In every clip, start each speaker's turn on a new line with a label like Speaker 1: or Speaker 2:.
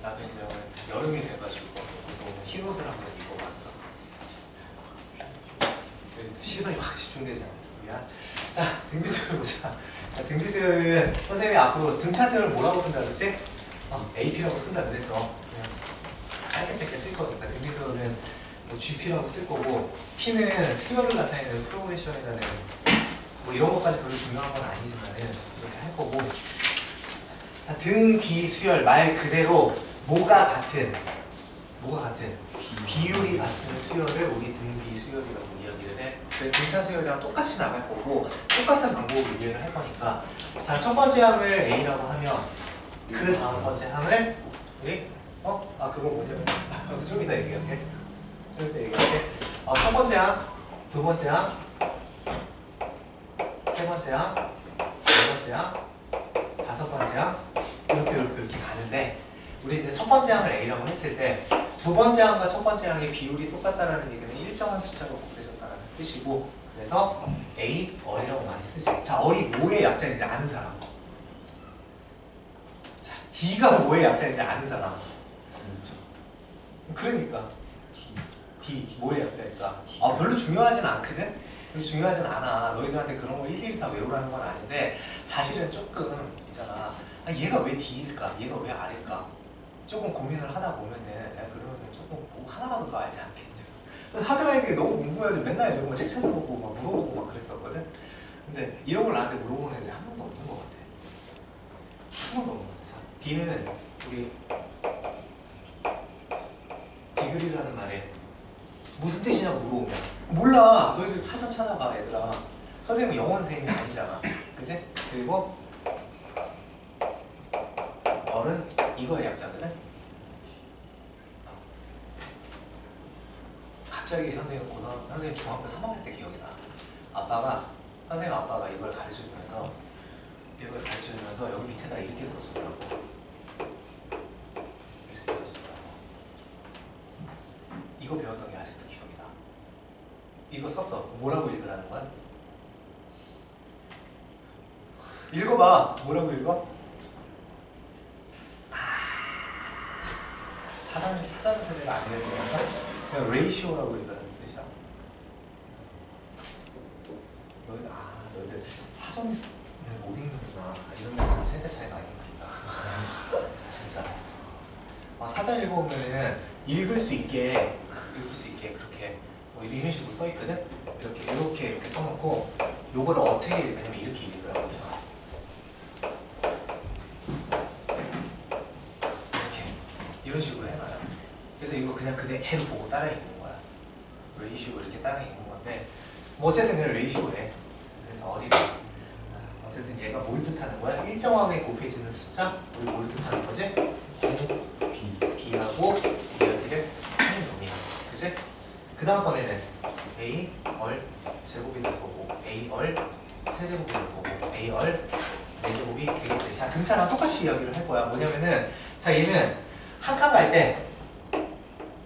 Speaker 1: 나도 이제 여름이 돼가지고 그래서 오늘 흰 옷을 한번 입어봤어. 시선이 확 집중되잖아. 미안. 자, 등비수열 보자. 자, 등비수열은 선생님이 앞으로 등차수열을 뭐라고 쓴다 그랬지? AP라고 쓴다 그랬어. 그냥 짧게 짧게 쓸 거니까 등비수열은 뭐 GP라고 쓸 거고, P는 수열을 나타내는 프로그레션이라는 뭐 이런 것까지 별로 중요한 건 아니지만은 이렇게 할 거고. 자, 등비수열 말 그대로 뭐가 같은 비율이 같은 수열을 우리 등비수열이라고 이야기를 해. 등차 수열이랑 똑같이 나갈 거고 똑같은 방법으로 이해를 할 거니까. 자, 첫 번째 항을 A라고 하면 그 다음 번째 항을 우리 그거 뭐냐면 좀 이따 얘기할게. 첫 번째 항, 두 번째 항, 세 번째 항, 네 번째 항, 다섯 번째 항 이렇게 가는데, 우리 이제 첫 번째 항을 A라고 했을 때 두 번째 항과 첫 번째 항의 비율이 똑같다라는 얘기는 일정한 숫자로 곱해졌다는 뜻이고, 그래서 A, 얼이라고 많이 쓰지. 자, 얼이 뭐의 약자인지 아는 사람. 자, D가 뭐의 약자인지 아는 사람. 그러니까 D 뭐의 약자일까? 별로 중요하진 않거든? 별로 중요하진 않아. 너희들한테 그런 걸 일일이 다 외우라는 건 아닌데, 사실은 조금 있잖아. 얘가 왜 D일까? 얘가 왜 R일까? 조금 고민을 하다 보면은, 그러면 조금 뭐 하나라도 더 알지 않겠냐. 그래서 학교 다닐 때 너무 공부해가지고 맨날 이런 거 책 찾아보고 막 물어보고 막 그랬었거든. 근데 이런 걸 나한테 물어보는 애들이 한 명도 없는 것 같아. 한 명도 없는 것 같아. D는 우리 디글이라는 말에 무슨 뜻이냐고 물어보면 몰라. 너희들 사전 찾아봐 얘들아. 선생님은 영어 선생님이 아니잖아. 그치? 그리고 얼은 이거의 약자거든? 갑자기 선생님 중학교 3학년 때 기억이 나. 선생님 아빠가 이걸 가르쳐주면서 여기 밑에다 이렇게 써주더라고. 이렇게 써주더라고. 이거 배웠던 게 아직도 기억이 나. 이거 썼어. 뭐라고 읽으라는 거야? 읽어봐. 뭐라고 읽어? 사전 세대가 아니라서 그런가? 그냥 레이시오라고 읽으라는 뜻이야. 너희들 사전을 못 읽는구나. 이런 말씀 세대 차이가 아닌가. 진짜. 사전 읽어보면은 읽을 수 있게 그렇게 뭐 이런 식으로 써 있거든. 이렇게 써놓고 요거를 어떻게 읽냐면 이렇게 읽으라고. 이런 식으로 해놔요. 그래서 이거 그냥 그대로 보고 따라 읽는 거야. 레이시오 이렇게 따라 읽는 건데, 뭐 어쨌든 그냥 레이시오래. 그래서 어리가 어쨌든 얘가 뭘 뜻하는 거야? 일정하게 곱해지는 숫자? 우리 뭘 뜻하는 거지? B하고 B를 하는 놈이야. 그치? 그 다음번에는 A, 얼, 제곱이 될 거고, A, 얼, 세제곱이 될 거고, A, 얼, 네제곱이 되겠지. 자, 등차랑 똑같이 이야기를 할 거야. 뭐냐면은, 자, 얘는 한 칸 갈 때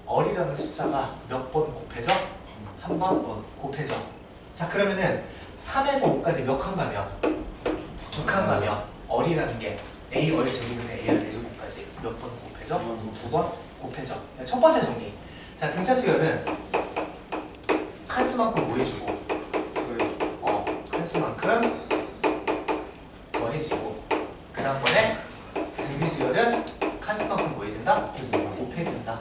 Speaker 1: 얼이라는 숫자가 몇 번 곱해져? 한 번 곱해져. 자, 그러면은 3에서 5까지 몇 칸 가면? 두 칸 가면 얼이라는 게 A 얼 제곱인데 A 얼 제곱까지 몇 번 곱해져? 두 번 곱해져. 첫 번째 정리. 자, 등차 수열은 칸수만큼 뭐 해주고, 칸수만큼 더해지고, 그 다음번에 등비 수열은 칸수만큼 뭐 해진다? 곱해진다.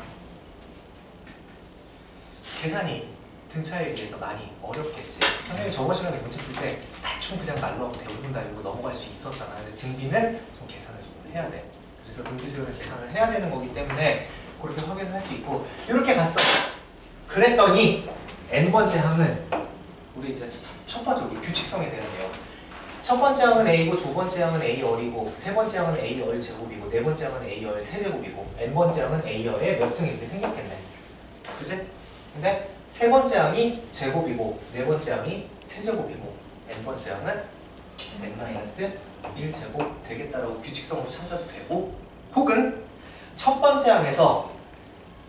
Speaker 1: 계산이 등차에 비해서 많이 어렵겠지. 선생님 저번 시간에 문제 풀 때 대충 그냥 말로 하고 대부분 다 이러고 넘어갈 수 있었잖아. 근데 등비는 좀 계산을 좀 해야 돼. 그래서 등비 수열을 계산을 해야 되는 거기 때문에 그렇게 확인을 할 수 있고, 이렇게 갔어. 그랬더니 n번째 항은 우리 이제 첫 번째 우리 규칙성에 대한 내용. 첫 번째 항은 A고, 두 번째 항은 A 얼이고, 세 번째 항은 A 얼 제곱이고, 네 번째 항은 A 얼 세제곱이고, n번째 항은 A 얼의 몇 승 이렇게 생겼겠네. 그치? 근데 세 번째 항이 제곱이고, 네 번째 항이 세제곱이고, n번째 항은 n-1제곱 되겠다라고 규칙성으로 찾아도 되고, 혹은 첫 번째 항에서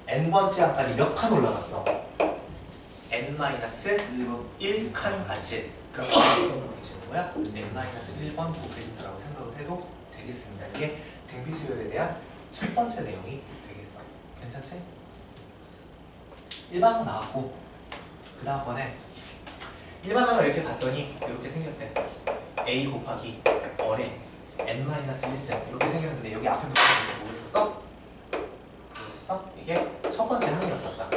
Speaker 1: n번째 항까지 몇 칸 올라갔어? n-1칸 같이. 그럼 어떤 곱해지는 거야? n-1번 곱해진다라고 생각을 해도 되겠습니다. 이게 등비수열에 대한 첫 번째 내용이 되겠어. 괜찮지? 일반항 나왔고 그 다음번에 일반항을 이렇게 봤더니 이렇게 생겼대. a 곱하기 어레 n-1승 이렇게 생겼는데 여기 앞에 놓고 뭐 있었어? 뭐 있었어? 이게 첫 번째 항이었었다.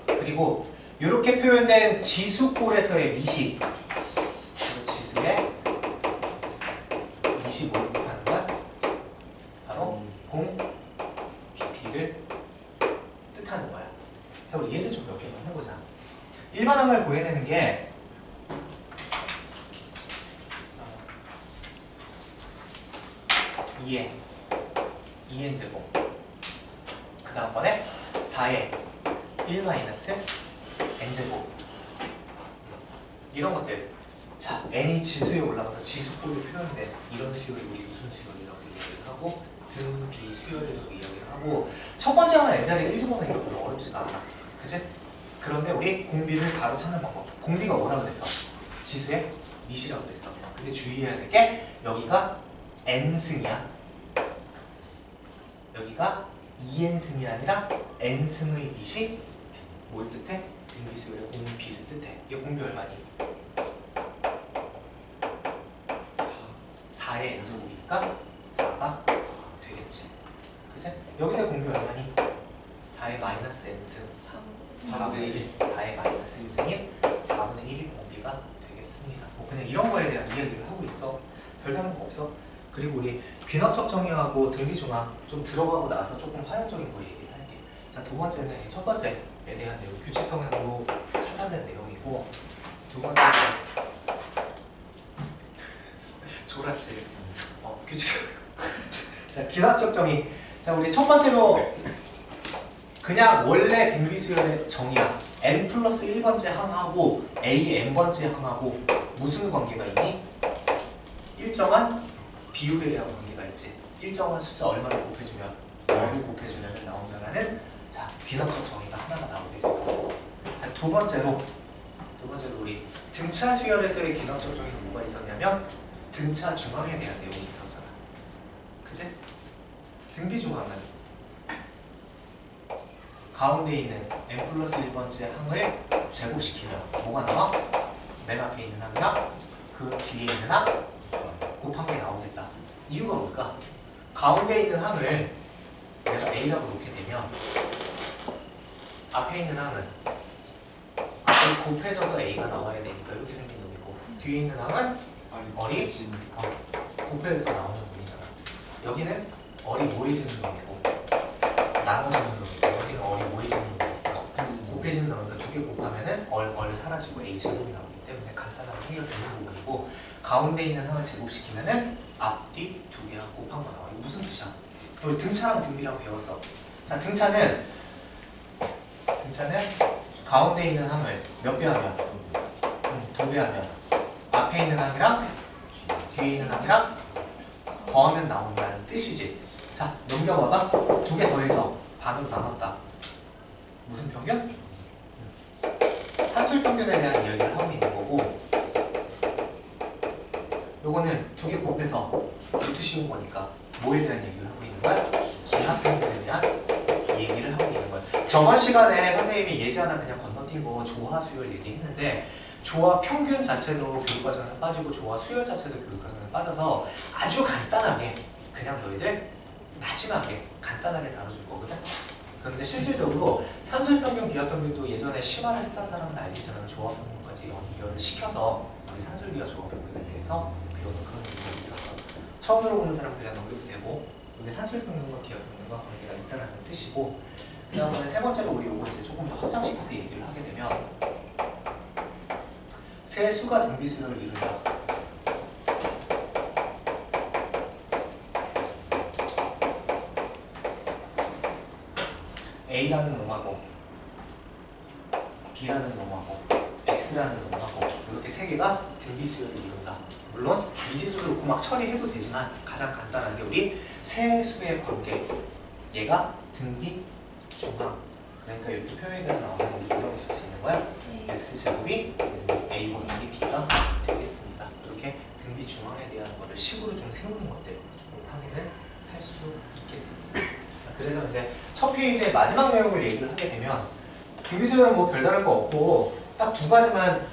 Speaker 1: 그리고 이렇게 표현된 지수꼴에서의 미시, 지수의 미시 뭘 뜻하는 거야? 바로 공 BP를 뜻하는 거야. 자, 우리 예제 좀 몇 개만 해보자. 일반항을 구해내는 게 2n 제곱 그 다음번에 4에 1 마이너스 n 제곱 이런 것들. 자, n이 지수에 올라가서 지수꼴로 표현된 이런 수열을 우리 무슨 수열이라고 얘기를 하고 등비 수열이라고 이야기를 하고 첫 번째 항은 n자리가 1제곱은 이렇게 어렵지가 않아. 그치? 그런데 우리 공비를 바로 찾는 방법. 공비가 뭐라고 그랬어? 지수의 미시라고 그랬어. 근데 주의해야 될 게 여기가 n승이야. 여기가 2n승이 아니라 n승의 미시 뭘 뜻해? 등비수열의 공비를 뜻해. 이 공비 얼마니? 4의 n제곱이니까 4가 되겠지. 그치? 여기서의 공비 얼마니? 4의 마이너스 n승 4분의 1 4의 마이너스 1승인 4분의 1이 공비가 되겠습니다. 뭐 그냥 이런 거에 대한 이야기를 하고 있어. 별다른 거 없어. 그리고 우리 귀납적 정의하고 등비중항 좀 들어가고 나서 조금 활용적인 거 얘기를 할게. 자, 두 번째는 첫 번째에 대한 내용, 규칙성으로 찾아낸 내용이고, 두 번째는 졸았지. 규칙성. 자, 귀납적 정의. 자, 우리 첫 번째로 그냥 원래 등비수열의 정의야. n 플러스 1번째 항하고 a n번째 항하고 무슨 관계가 있니? 일정한 비율에 대한 관계가 있지. 일정한 숫자 얼마를 곱해주면 뭐를 곱해주면 나온다라는 자, 귀납적 정의가 하나가 나오게 되고, 자, 두 번째로 우리 등차 수열에서의 귀납적 정의는 뭐가 있었냐면 등차 중항에 대한 내용이 있었잖아. 그치? 등비 중항은 가운데 있는 n 플러스 1번째 항을 제곱시키면 뭐가 나와? 맨 앞에 있는 항이랑 그 뒤에 있는 항 곱한 게 나오겠다. 이유가 뭘까? 가운데 있는 항을 내가 A라고 놓게 되면 앞에 있는 항은 앞에 곱해져서 A가 나와야 되니까 이렇게 생긴 놈이고, 뒤에 있는 항은 얼이 곱해져서 나오는 놈이잖아. 여기는 얼이 모여지는 놈이고 나눠지는 놈이고, 여기는 얼이 모여지는 놈이고 곱해지는 놈이니까 두 개 곱하면은 얼 사라지고 A 제곱이 나오기 때문에 간단하게 해결되는 부분이고, 가운데 있는 항을 제곱시키면은 앞뒤 두 개가 곱한 거 나와. 이거 무슨 뜻이야? 우리 등차랑 등비랑 배웠어. 자, 등차는 가운데 있는 항을 몇 배 하면? 두 배 하면 앞에 있는 항이랑 뒤에 있는 항이랑 더하면 나온다는 뜻이지. 자, 넘겨봐봐. 두 개 더해서 반으로 나눴다. 무슨 평균? 산술평균에 대한 이야기를 하고 있는 거고, 요거는 두 개 곱해서 루트 씌운 거니까 뭐에 대한 얘기를 하고 있는 거야? 기하평균에 대한 얘기를 하고 있는 거야. 저번 시간에 선생님이 예제 하나 그냥 건너뛰고 조화 수열 얘기했는데, 조화 평균 자체도 교육과정에서 빠지고 조화 수열 자체도 교육과정에 빠져서 아주 간단하게 그냥 너희들 마지막에 간단하게 다뤄줄 거거든. 그런데 실질적으로 산술평균, 기하평균도 예전에 심화를 했던 사람은 알겠지만 조화평균까지 연결을 시켜서 우리 산술기하 조화평균에 대해서 배우는 그런 부분이 있었어. 처음 들어보는 사람 그냥 넘겨도 되고, 이게 산술평균과 기하평균과 관계가 있다는 뜻이고, 그 다음에 세 번째로 우리 요거 이제 조금 더 확장시켜서 얘기를 하게 되면, 세 수가 등비수열을 이룬다. A라는 놈하고 B라는 놈하고 X라는 놈하고 이렇게 세 개가 등비수열을 이룬다. 물론 미지수를 놓고 막 처리해도 되지만 가장 간단하게 우리 세 수의 관계, 얘가 등비 중항, 그러니까 이렇게 표현해서 나오는 게 뭐라고 쓸 수 있는 거야? X제곱이 A 곱하기 B가 되겠습니다. 이렇게 등비 중항에 대한 거를 식으로 좀 세우는 것들 조금 확인을 할 수 있겠습니다. 그래서 이제 첫 페이지의 마지막 내용을 얘기를 하게 되면 등비수열은 뭐 별다른 거 없고 딱 두 가지만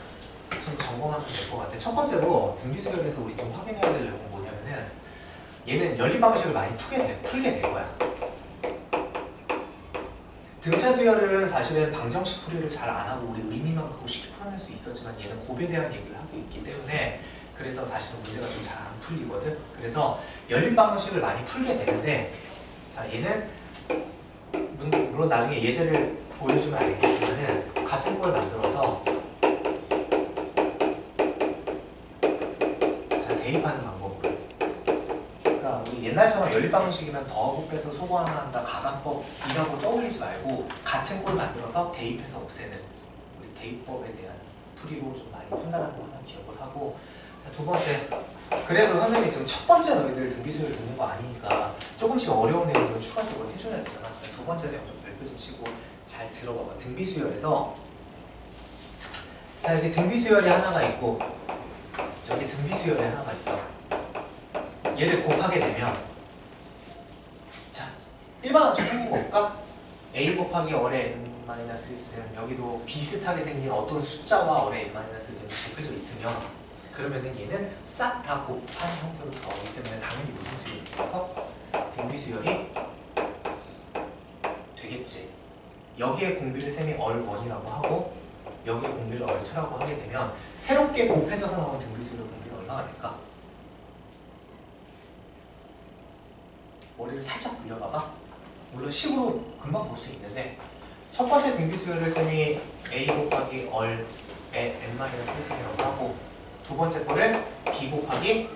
Speaker 1: 좀 점검하면 될 것 같아. 첫 번째로 등비수열에서 우리 좀 확인해야 될 내용은 뭐냐면은 얘는 연립 방식을 많이 풀게 될 거야. 등차 수열은 사실은 방정식 풀이를 잘 안 하고 우리 의미만 갖고 쉽게 풀어낼 수 있었지만 얘는 곱에 대한 얘기를 하고 있기 때문에 그래서 사실은 문제가 좀 잘 안 풀리거든. 그래서 연립 방정식을 많이 풀게 되는데 자 얘는 물론 나중에 예제를 보여주면 알겠지만은 같은 걸 만들어서 자 대입하는 방법으로 그러니까 우리 옛날처럼 연립 방정식이면 더하고 빼서 소거 하나 한다 가간법 이런 거 떠올리지 말고 같은 걸 만들어서 대입해서 없애는 우리 대입법에 대한 풀이로 좀 많이 푼다는 거 하나 기억을 하고 자, 두 번째 그래도 선생님이 지금 첫 번째 너희들 등비수열 듣는 거 아니니까 조금씩 어려운 내용을 추가적으로 해줘야 되잖아. 두 번째 내용 좀 별표 좀 치고 잘 들어봐봐. 등비수열에서 자 여기 등비수열이 하나가 있고 저기 등비수열이 하나가 있어. 얘를 곱하게 되면 자 일반화처럼 생긴 거 볼까? a 곱하기 어뢰 n-1은 여기도 비슷하게 생긴 어떤 숫자와 어뢰 n-1이 곱해져 있으면 그러면은 얘는 싹 다 곱한 형태로 들어가기 때문에 당연히 무슨 수열이 돼서 등비수열이 되겠지. 여기에 공비를 셈이 얼1이라고 하고 여기에 공비를 얼2라고 하게 되면 새롭게 곱해져서 나온 등비수열 공비가 얼마가 될까? 머리를 살짝 굴려봐봐. 물론 식으로 금방 볼 수 있는데 첫 번째 등비수열을 셈이 a 곱하기 얼의 n-1이라고 하고 두 번째 거를 b 곱하기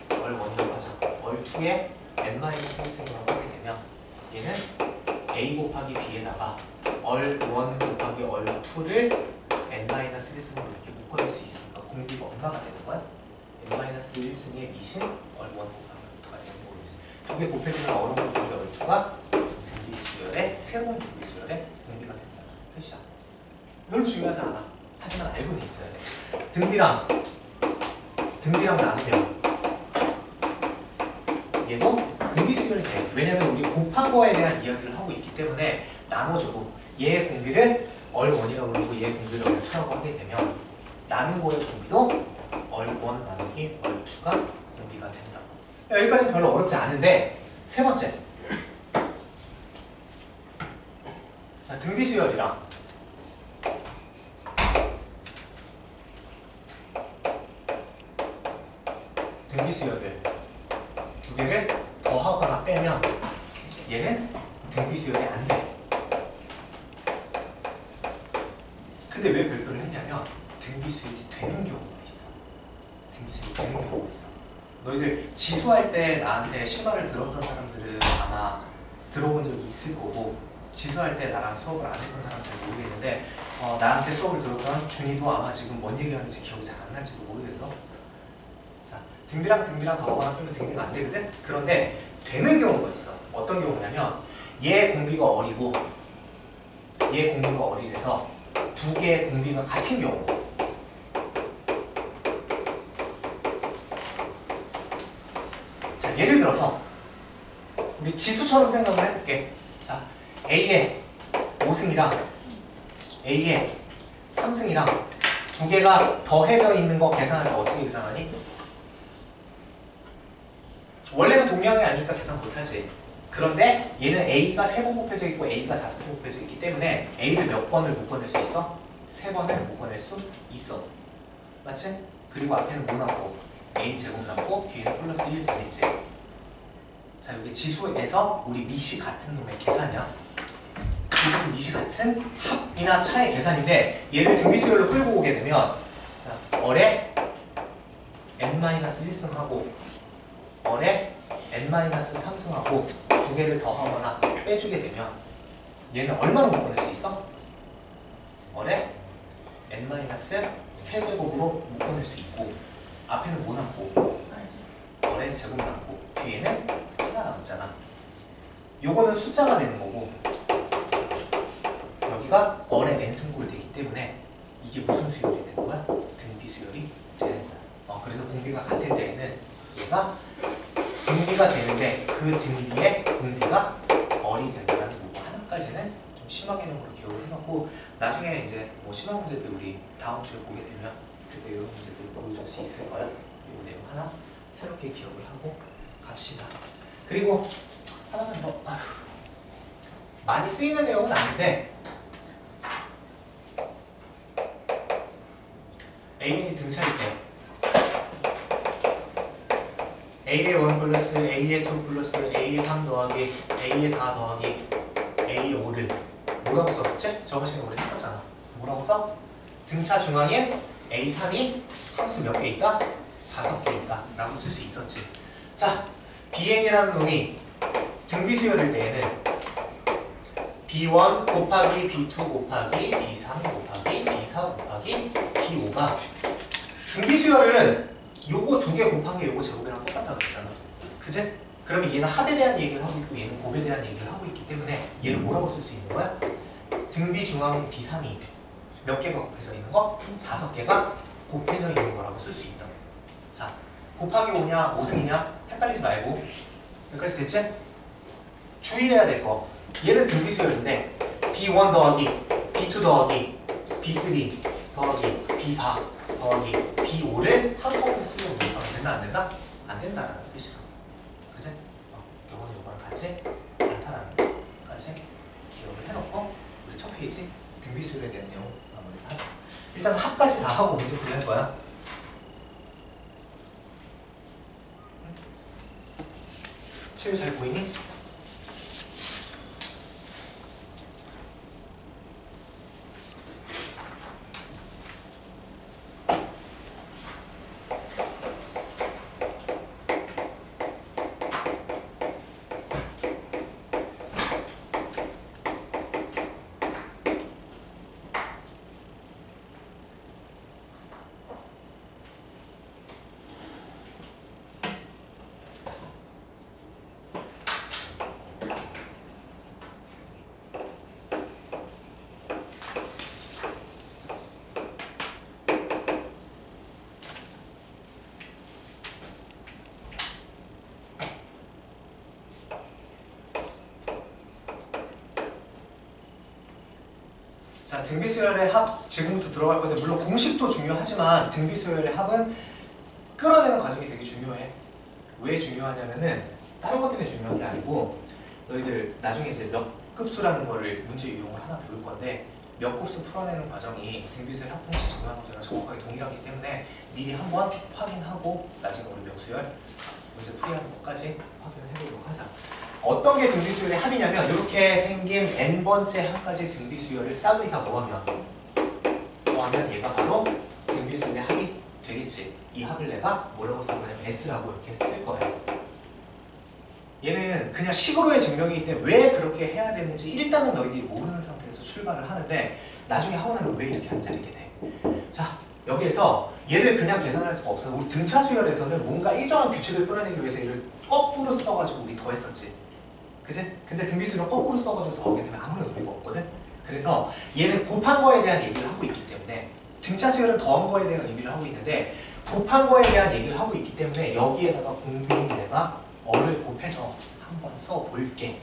Speaker 1: 얼1이라고 하자. 얼2의 n-1이라고 하게 되면 얘는 a 곱하기 b에다가 얼1 곱하기 얼2를 n-1승으로 이렇게 묶어낼 수 있으니까 공비가 얼마가 되는 거야? n-1승의 밑인 얼1 곱하기 얼2가 되는 거겠지. 두 개 곱해지면 얼1 곱하기 얼2가 등비수열의 새로운 등비수열의 공비가 된다는 뜻이야. 별로 중요하지 않아. 하지만 알고는 있어야 돼. 등비랑 나누면 얘도 등비수열이 돼. 왜냐면 우리 곱한 거에 대한 이야기를 하고 있기 때문에 나눠주고 얘의 공비를 얼1이라고 그러고 얘의 공비를 얼2라고 하게 되면 나눈 거의 공비도 얼1 나누기 얼2가 공비가 된다고. 여기까지는 별로 어렵지 않은데 세 번째 자 등비수열이랑 등비수열을 두 개를 더하거나 빼면 얘는 등비수열이 안 돼. 근데 왜 별표를 했냐면 등비수열이 되는 경우가 있어. 등비수열이 되는 경우가 있어. 너희들 지수할 때 나한테 실마를 들었던 사람들은 아마 들어본 적이 있을 거고 지수할 때 나랑 수업을 안 했던 사람 잘 모르겠는데 나한테 수업을 들었던 준이도 아마 지금 뭔 얘기하는지 기억이 잘 안 날지도 모르겠어. 등비랑 더하거나 빼면 등비가 안 되거든? 그런데 되는 경우가 있어. 어떤 경우냐면 얘 공비가 어리고 얘 공비가 어리래서 두 개의 공비가 같은 경우 자 예를 들어서 우리 지수처럼 생각을 해볼게. 자 A의 5승이랑 A의 3승이랑 두 개가 더해져 있는 거 계산할 때 어떻게 계산하니? 원래는 동량이 아니니까 계산 못하지. 그런데 얘는 A가 3번 곱해져 있고 A가 5번 곱해져 있기 때문에 A를 몇 번을 묶어낼 수 있어? 3번을 묶어낼 수 있어. 맞지? 그리고 앞에는 뭐 남고? A 제곱 남고 뒤에는 플러스 1 되겠지. 자 여기 지수에서 우리 밑이 같은 놈의 계산이야. 지수 밑이 같은 합이나 차의 계산인데 얘를 등비수열로 끌고 오게 되면 자 얼에 n-1승하고 얼에 n-3승하고 두 개를 더하거나 빼주게 되면 얘는 얼마로 묶어낼 수 있어? 얼에 n-3제곱으로 묶어낼 수 있고 앞에는 뭐 남고? 얼에 제곱 남고 뒤에는 하나 남잖아. 요거는 숫자가 되는 거고 여기가 얼에 n승골 되기 때문에 이게 무슨 수열이 되는 거야? 등비수열이 되는 거야. 그래서 공비가 같을 때에는 얘가 등비가 되는데 그 등비에 공비가 얼이 된다라는 요거 하나까지는 좀 심화 개념으로 기억을 해놓고 나중에 이제 뭐 심화 문제들 우리 다음 주에 보게 되면 그때 이런 문제들 보여줄 수 있을 거야. 이 내용 하나 새롭게 기억을 하고 갑시다. 그리고 하나만 더 많이 쓰이는 내용은 아닌데 AN이 등차일 때 A의 1 플러스 A의 2 플러스 A의 3 더하기 A의 4 더하기 A의 5를 뭐라고 썼었지? 저번 시간에 우리 했었잖아. 뭐라고 써? 등차 중앙에 A3이 함수 몇 개 있다? 5개 있다 라고 쓸 수 있었지. 자, BN이라는 놈이 등비수열일 때에는 B1 곱하기 B2 곱하기 B3 곱하기 B4 곱하기 B5가 등비수열은 요거 두 개 곱한 게 요거 제곱이랑 똑같다고 했잖아. 그지? 그러면 얘는 합에 대한 얘기를 하고 있고 얘는 곱에 대한 얘기를 하고 있기 때문에 얘를 뭐라고 쓸 수 있는 거야? 등비 중앙인 B3이 몇 개가 곱해져 있는 거? 5개가 곱해져 있는 거라고 쓸 수 있다. 자, 곱하기 5냐 5승이냐 헷갈리지 말고. 여기까지 됐지? 주의해야 될 거. 얘는 등비수열인데 B1 더하기 B2 더하기 B3 더하기 B4 더하기 B5를 한꺼번에 쓰려고 생각하면 된다 안 된다? 안 된다라는 뜻이야. 그치? 요거랑 같이 않다라는 것까지 기억을 해놓고 우리 첫 페이지 등비수열에 대한 내용 마무리를 하자. 일단 합까지 다 하고 문제 풀는 거야. 최유 잘 보이니? 자, 등비수열의 합 지금부터 들어갈 건데 물론 공식도 중요하지만 등비수열의 합은 끌어내는 과정이 되게 중요해. 왜 중요하냐면은 다른 것 때문에 중요한 게 아니고 너희들 나중에 이제 몇 급수라는 거를 문제 유형을 하나 배울 건데 몇 곱수 풀어내는 과정이 등비수열 합공식 정말 문제가 정확하게 동일하기 때문에 미리 한번 확인하고 나중에 우리 명수열 문제 풀이하는 것까지 확인을 해보도록 하자. 어떤 게 등비수열의 합이냐면 이렇게 생긴 n번째 한 가지 등비수열을 싸그리 다 뭐하면 얘가 바로 등비수열의 합이 되겠지. 이 합을 내가 뭐라고 쓸 거냐면 S라고 이렇게 쓸 거예요. 얘는 그냥 식으로의 증명이기 때문에 왜 그렇게 해야 되는지 일단은 너희들이 모르는 상태에서 출발을 하는데 나중에 하고 나면 왜 이렇게 하는지 알게 돼. 자, 여기에서 얘를 그냥 계산할 수가 없어. 우리 등차 수열에서는 뭔가 일정한 규칙을 끌어내기 위해서 얘를 거꾸로 써가지고 우리 더했었지. 그치? 근데 등비수열은 거꾸로 써가지고 더하게 되면 아무런 의미가 없거든? 그래서 얘는 곱한 거에 대한 얘기를 하고 있기 때문에 등차 수열은 더한 거에 대한 의미를 하고 있는데 곱한 거에 대한 얘기를 하고 있기 때문에 여기에다가 공빈이 내가 어를 곱해서 한번 써볼게.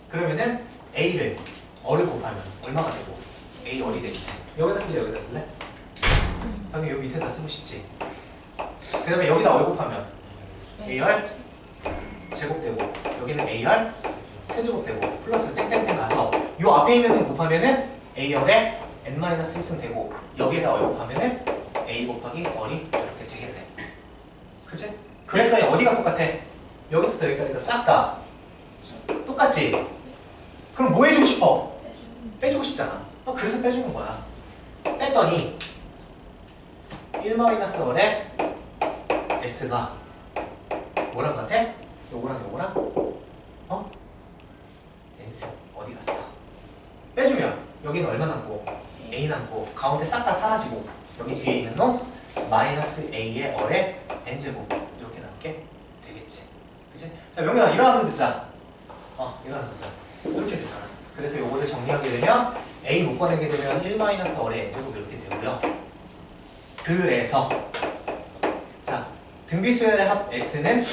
Speaker 1: 그러면은 A를 어를 곱하면 얼마가 되고 A 어리 되겠지. 여기다 쓸래? 여기다 쓸래? 당연히 여기 밑에다 쓰고 싶지. 그 다음에 여기다 얼 곱하면 AR 제곱되고 여기는 AR 세제곱되고 플러스 땡땡땡 가서 요 앞에 있는 놈 곱하면은 AR에 n-1승 되고 여기에다 얼 곱하면은 A 곱하기 얼이 이렇게 되겠네. 그치? 그랬더니 어디가 똑같아? 여기서부터 여기까지가 싹 다 똑같지? 그럼 뭐 해주고 싶어? 빼주고 싶잖아. 그래서 빼주는 거야. 뺐더니 1-월에 S가 뭐랑 같아? 요거랑 요거랑 N승 어디 갔어? 빼주면 여기는 얼마 남고 A 남고 가운데 싹 다 사라지고 여기 뒤에 있는 놈 마이너스 A의 얼에 N제곱 이렇게 남게 되겠지. 그치? 자, 명민아 일어나서 듣자. 일어나서 듣자. 이렇게 되잖아. 그래서 요거를 정리하게 되면 A 못 꺼내게 되면 1-월에 N제곱 이렇게 되고요. 그래서 자, 등비수열의 합 S는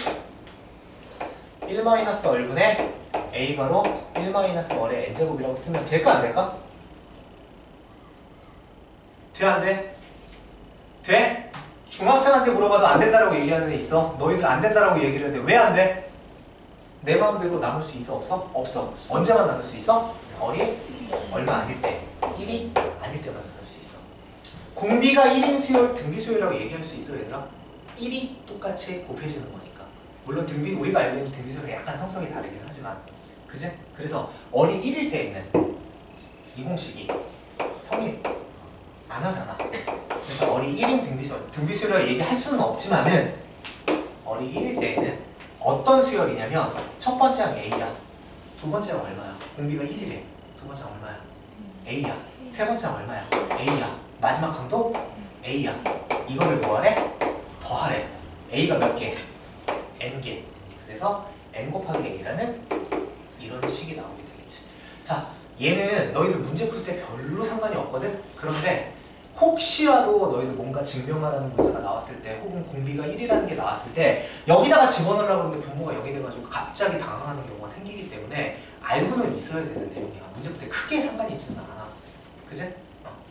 Speaker 1: 1-얼분의 a가로 1-월의 n제곱이라고 쓰면 될까 안 될까? 돼 안 돼? 돼? 중학생한테 물어봐도 안 된다라고 얘기하는 애 있어? 너희들 안 된다라고 얘기를 해야 돼. 왜 안 돼? 내 마음대로 나눌 수 있어? 없어? 없어. 언제만 나눌 수 있어? 얼이 얼마 아닐 때. 1이 아닐 때만 나눌 수 있어. 공비가 1인 수열, 등비 수열이라고 얘기할 수 있어 얘들아? 1이 똑같이 곱해지는 거니까. 물론 등비, 우리가 알고 있는 등비 수열은 약간 성격이 다르긴 하지만 그지? 그래서 얼이 1일 때에는 이 공식이 성립 안 하잖아. 그래서 얼이 1인 등비 수열을 얘기할 수는 없지만은 얼이 1일 때에는 어떤 수열이냐면 첫 번째 항 A야. 두 번째 항 얼마야? 공비가 1이래. 두 번째 항 얼마야? A야. 세 번째 항 얼마야? A야. 마지막 항도 A야. 이거를 뭐하래? 더하래. A가 몇 개? N개. 그래서 N 곱하기 A라는 이런 식이 나오게 되겠지. 자, 얘는 너희들 문제 풀 때 별로 상관이 없거든? 그런데 혹시라도 너희들 뭔가 증명하라는 문제가 나왔을 때 혹은 공비가 1이라는 게 나왔을 때 여기다가 집어넣으려고 하는데 분모가 0이 돼가지고 갑자기 당황하는 경우가 생기기 때문에 알고는 있어야 되는 내용이야. 문제 풀 때 크게 상관이 있지는 않아. 그지?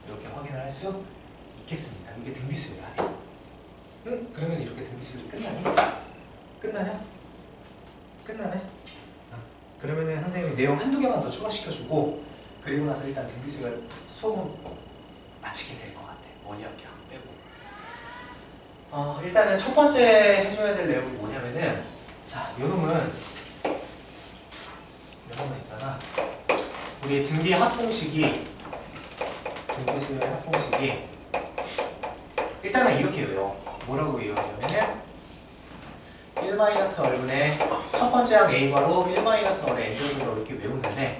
Speaker 1: 이렇게 확인을 할 수 있겠습니다. 이게 등비수열이야. 응? 그러면 이렇게 등비수열이 끝나니? 끝나냐? 끝나네? 그러면은 선생님이 내용 한두 개만 더 추가시켜주고 그리고 나서 일단 등비수열 수업은 마치게 될 것 같아. 원이학기 한 빼고. 일단은 첫 번째 해줘야 될 내용이 뭐냐면은 자, 요 놈은 있잖아. 우리 등비 합공식이 등비수열의 합공식이 일단은 이렇게 외워. 뭐라고 외우냐면은 1-얼분의 첫 번째 항 A괄호 1-얼의 N제곱으로 이렇게 외우는데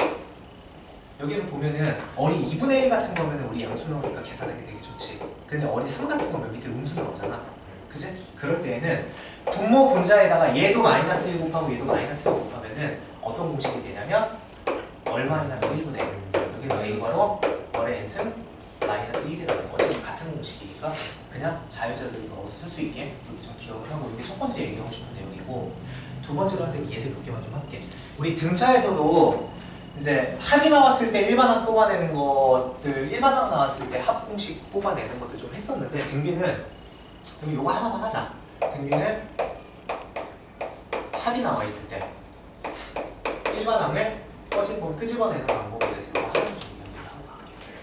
Speaker 1: 여기는 보면은 얼이 2분의 1 같은 거면은 우리 양수 나오니까 계산하기 되게 좋지. 근데 얼이 3 같은 거면 밑에 음수 나오잖아. 그지? 그럴 때에는 분모 분자에다가 얘도 마이너스 1 곱하고 얘도 마이너스 1 곱하면은 어떤 공식이 되냐면 얼 마이너스 1분의 1. 여기는 A괄호 얼의 N승 마이너스 1이라는 거. 어차피 같은 공식이니까 그냥 자유자재로 넣어서 쓸 수 있게 이렇게 좀 기억을 하고 이게 첫 번째 얘기하고 싶은 내용이고 두 번째로 선생님 예제 몇 개만 좀 할게. 우리 등차에서도 이제 합이 나왔을 때 일반항 뽑아내는 것들, 일반항 나왔을 때 합공식 뽑아내는 것들 좀 했었는데 등비는 그럼 요거 하나만 하자. 등비는 합이 나와 있을 때 일반항을 끄집어내는 방법에 대해서 요거 하나 좀 이야기를 하고 갈게요.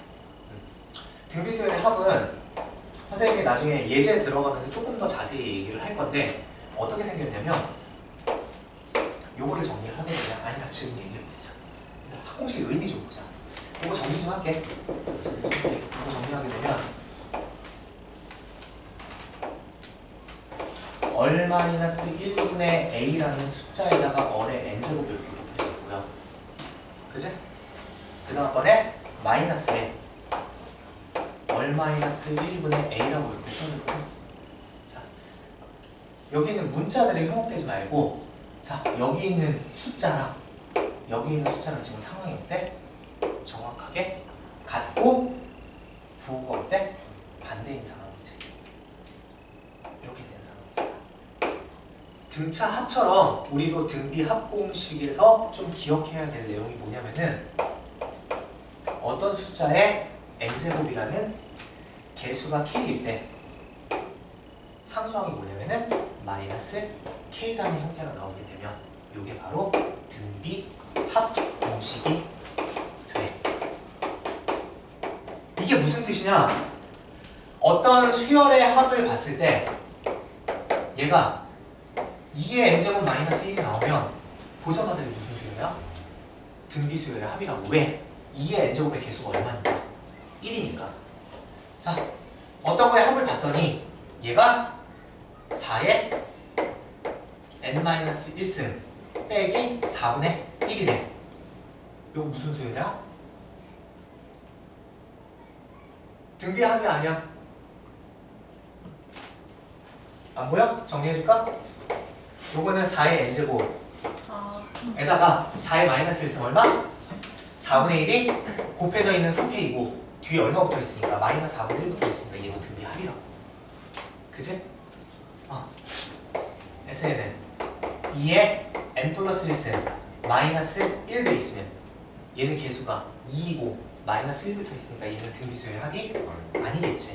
Speaker 1: 등비수열의 합은 선생님이 나중에 예제 들어가면 조금 더 자세히 얘기를 할 건데 어떻게 생겼냐면 요거를 정리를 하면 그냥 아니다 지금 얘기해보자. 합공식 의미 좀 보자. 이거 정리 좀 할게. 이거 정리하게 되면 얼 마이너스 1분의 A라는 숫자에다가 얼의 N제곱 이렇게 곱해졌고요. 그지? 그 다음 번에 마이너스에 얼 마이너스 1분의 A라고 이렇게 써줬고 자, 여기 있는 문자들이 형용되지 말고 자, 여기 있는 숫자랑 여기 있는 숫자랑 지금 상황이 어때? 정확하게 같고 부호가 어때? 반대인 상황이지. 이렇게 되는 상황이잖아. 등차 합처럼 우리도 등비 합공식에서 좀 기억해야 될 내용이 뭐냐면은 어떤 숫자의 n제곱이라는 개수가 k일 때 상수항이 뭐냐면은 마이너스 k라는 형태가 나오게 되면 이게 바로 등비 합공식이 돼. 이게 무슨 뜻이냐? 어떤 수열의 합을 봤을 때 얘가 2의 n제곱 마이너스 1이 나오면 보자마자 이게 무슨 수열이야? 등비 수열의 합이라고. 왜? 2의 n제곱의 개수가 얼마니까? 1이니까. 자, 어떤 거의 합을 봤더니 얘가 4의 n-1승 빼기 4분의 1이래. 이거 무슨 수열이야? 등비 합이 아니야. 안 보여? 정리해줄까? 요거는 4의 n제곱에다가 4의 마이너스 1승 얼마? 4분의 1이 곱해져 있는 3K이고 뒤에 얼마 붙어 있으니까 마이너스 4분의 1 붙어 있으니까 얘도 등비 합이라고. 그치? SN은 2의 n 플러스 1은 마이너스 1돼 있으면 얘는 계수가 2이고 마이너스 1부터 있으니까 얘는 등비수열 합이 아니겠지.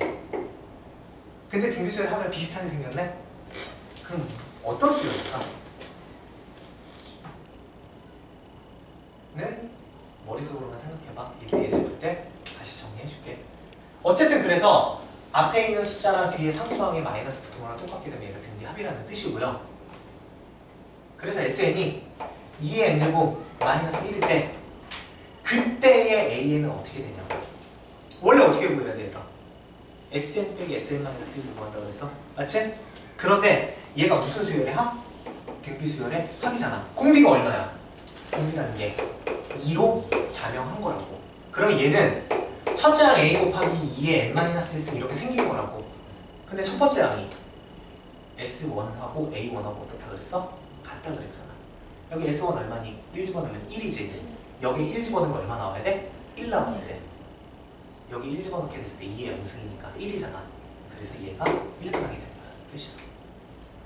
Speaker 1: 근데 등비수열 합이랑 비슷하게 생겼네? 그럼 어떤 수열일까? 는 머릿속으로만 생각해봐. 이를 예제 풀 때 다시 정리해줄게. 어쨌든 그래서 앞에 있는 숫자랑 뒤에 상수항의 마이너스 붙은 거랑 똑같게 되면 얘가 등비 합이라는 뜻이고요. 그래서 SN이 2의 n제곱 마이너스 1일 때 그때의 AN은 어떻게 되냐? 원래 어떻게 구해야 돼, 얘들아? SN 빼기 SN-1을 구한다고 그랬어? 맞지? 그런데 얘가 무슨 수열의 합? 등비 수열의 합이잖아. 공비가 얼마야? 공비라는 게 2로 자명한 거라고. 그러면 얘는 첫째 항 A 곱하기 2의 n-1승 이렇게 생긴 거라고. 근데 첫 번째 항이 S1하고 A1하고 어떻다 그랬어? 같다 그랬잖아. 여기 S1 얼마니? 1 집어넣으면 1이지. 여기 1 집어넣은 거 얼마 나와야 돼? 1 나와야 돼. 여기 1 집어넣게 됐을 때 2의 0승이니까 1이잖아. 그래서 얘가 1분하게 된다는 뜻이야.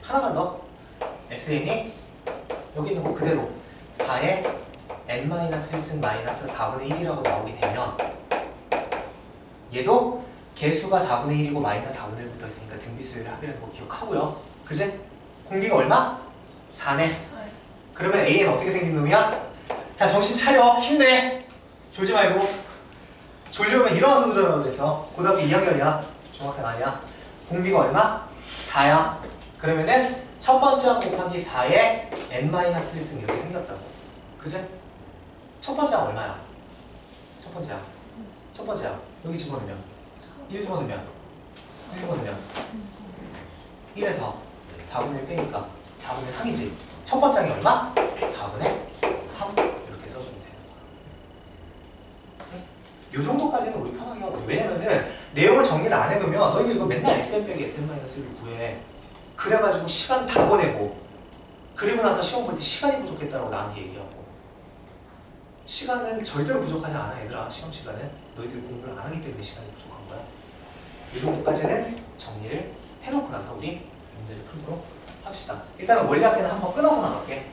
Speaker 1: 하나만 더. SN이 여기 있는 거 그대로 4의 n-1승 마이너스 4분의 1이라고 나오게 되면 얘도 개수가 4분의 1이고 마이너스 4분의 1 붙어 있으니까 등비수열의 합이라는 거 기억하고요. 그제? 공비가 얼마? 4네. 그러면 A는 어떻게 생긴 놈이야? 자, 정신 차려. 힘내. 졸지 말고. 졸려면 일어나서 들으라고 그랬어. 고등학교 2학년이야. 중학생 아니야. 공비가 얼마? 4야. 그러면은 첫 번째 항 곱하기 4에 n-1승 이렇게 생겼다고. 그제? 첫 번째 항 얼마야? 첫 번째 항. 첫 번째 항. 여기 집어넣으면 1 집어넣으면 1 집어넣으면 1에서 4분의 1 빼니까 4분의 3이지. 첫 번째 항이 얼마? 4분의 3 이렇게 써주면 되는 거야. 이 정도까지는 우리 편하게 하고. 왜냐면은 내용을 정리를 안 해놓으면 너희들 이거 맨날 SM 빼기 SM-1을 구해. 그래가지고 시간 다 보내고 그리고 나서 시험 볼 때 시간이 부족했다고 나한테 얘기하고. 시간은 절대로 부족하지 않아 얘들아. 시험 시간은 너희들 공부를 안 하기 때문에 시간이 부족한 거야. 이 정도까지는 정리를 해놓고 나서 우리 문제를 풀도록 합시다. 일단은 원리학계는 한번 끊어서 나갈게.